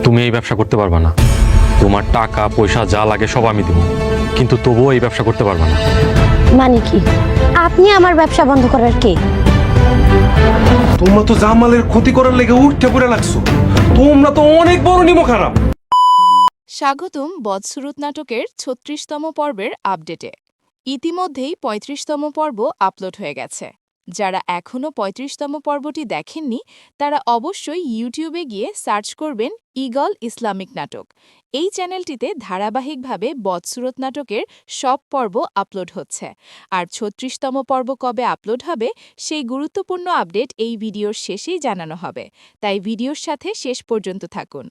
তুমি এই ব্যবসা করতে পারবা না। তোমার টাকা পয়সা যা লাগে সব আমি দেবো, কিন্তু তবুও এই ব্যবসা করতে পারবা না। মানে কি? আপনি আমার ব্যবসা বন্ধ করার কে? তোমরা তো জামালের ক্ষতি করার লেগে উঠে পড়ে লাগছো। তোমরা তো অনেক বড় নিমো খারাপ। স্বাগতম বদসুরত নাটকের ৩৬তম পর্বের আপডেটে। ইতিমধ্যেই ৩৫তম পর্ব আপলোড হয়ে গেছে। যারা এখনও ৩৫তম পর্বটি দেখেননি তারা অবশ্যই ইউটিউবে গিয়ে সার্চ করবেন ঈগল ইসলামিক নাটক। এই চ্যানেলটিতে ধারাবাহিকভাবে বদসুরত নাটকের সব পর্ব আপলোড হচ্ছে। আর ৩৬তম পর্ব কবে আপলোড হবে সেই গুরুত্বপূর্ণ আপডেট এই ভিডিওর শেষেই জানানো হবে, তাই ভিডিওর সাথে শেষ পর্যন্ত থাকুন।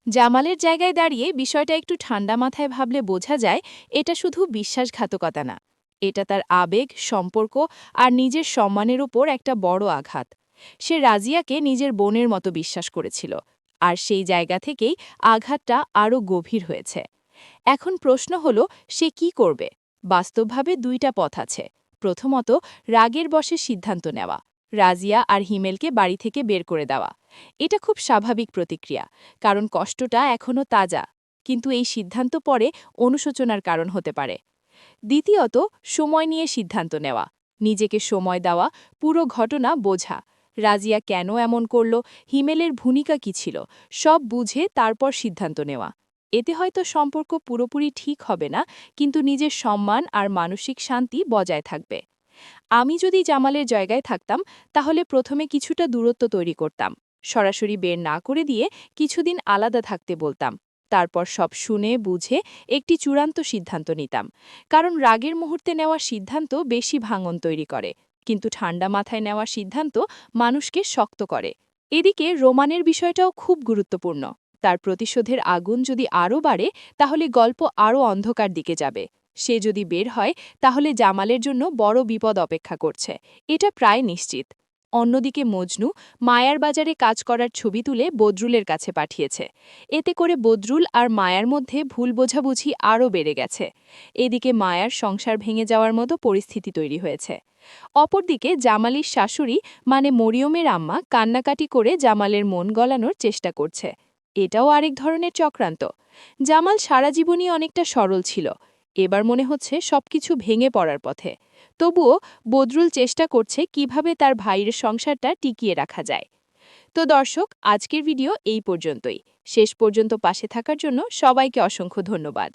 জামালের জায়গায় দাঁড়িয়ে বিষয়টা একটু ঠান্ডা মাথায় ভাবলে বোঝা যায় এটা শুধু বিশ্বাসঘাতকতা না, এটা তার আবেগ, সম্পর্ক আর নিজের সম্মানের উপর একটা বড় আঘাত। সে রাজিয়াকে নিজের বোনের মতো বিশ্বাস করেছিল, আর সেই জায়গা থেকেই আঘাতটা আরও গভীর হয়েছে। এখন প্রশ্ন হলো সে কি করবে। বাস্তবভাবে দুইটা পথ আছে। প্রথমত, রাগের বশে সিদ্ধান্ত নেওয়া, রাজিয়া আর হিমেলকে বাড়ি থেকে বের করে দেওয়া। এটা খুব স্বাভাবিক প্রতিক্রিয়া, কারণ কষ্টটা এখনও তাজা, কিন্তু এই সিদ্ধান্ত পরে অনুশোচনার কারণ হতে পারে। দ্বিতীয়ত, সময় নিয়ে সিদ্ধান্ত নেওয়া, নিজেকে সময় দেওয়া, পুরো ঘটনা বোঝা। রাজিয়া কেন এমন করল, হিমেলের ভূমিকা কী ছিল, সব বুঝে তারপর সিদ্ধান্ত নেওয়া। এতে হয়তো সম্পর্ক পুরোপুরি ঠিক হবে না, কিন্তু নিজের সম্মান আর মানসিক শান্তি বজায় থাকবে। আমি যদি জামালের জায়গায় থাকতাম তাহলে প্রথমে কিছুটা দূরত্ব তৈরি করতাম, সরাসরি বের না করে দিয়ে কিছুদিন আলাদা থাকতে বলতাম। তারপর সব শুনে বুঝে একটি চূড়ান্ত সিদ্ধান্ত নিতাম, কারণ রাগের মুহূর্তে নেওয়া সিদ্ধান্ত বেশি ভাঙন তৈরি করে, কিন্তু ঠান্ডা মাথায় নেওয়া সিদ্ধান্ত মানুষকে শক্ত করে। এদিকে রোমানের বিষয়টাও খুব গুরুত্বপূর্ণ। তার প্রতিশোধের আগুন যদি আরও বাড়ে তাহলে গল্প আরও অন্ধকার দিকে যাবে। সে যদি বের হয় তাহলে জামালের জন্য বড় বিপদ অপেক্ষা করছে, এটা প্রায় নিশ্চিত। অন্যদিকে মজনু মায়ার বাজারে কাজ করার ছবি তুলে বদরুলের কাছে পাঠিয়েছে। এতে করে বদরুল আর মায়ার মধ্যে ভুল বোঝাবুঝি আরও বেড়ে গেছে। এদিকে মায়ার সংসার ভেঙে যাওয়ার মতো পরিস্থিতি তৈরি হয়েছে। অপরদিকে জামালির শাশুড়ি মানে মরিয়মের আম্মা কান্নাকাটি করে জামালের মন গলানোর চেষ্টা করছে। এটাও আরেক ধরনের চক্রান্ত। জামাল সারা জীবনই অনেকটা সরল ছিল, এবার মনে হচ্ছে সবকিছু ভেঙে পড়ার পথে। তবুও বদরুল চেষ্টা করছে কিভাবে তার ভাইয়ের সংসারটা টিকিয়ে রাখা যায়। তো দর্শক, আজকের ভিডিও এই পর্যন্তই। শেষ পর্যন্ত পাশে থাকার জন্য সবাইকে অসংখ্য ধন্যবাদ।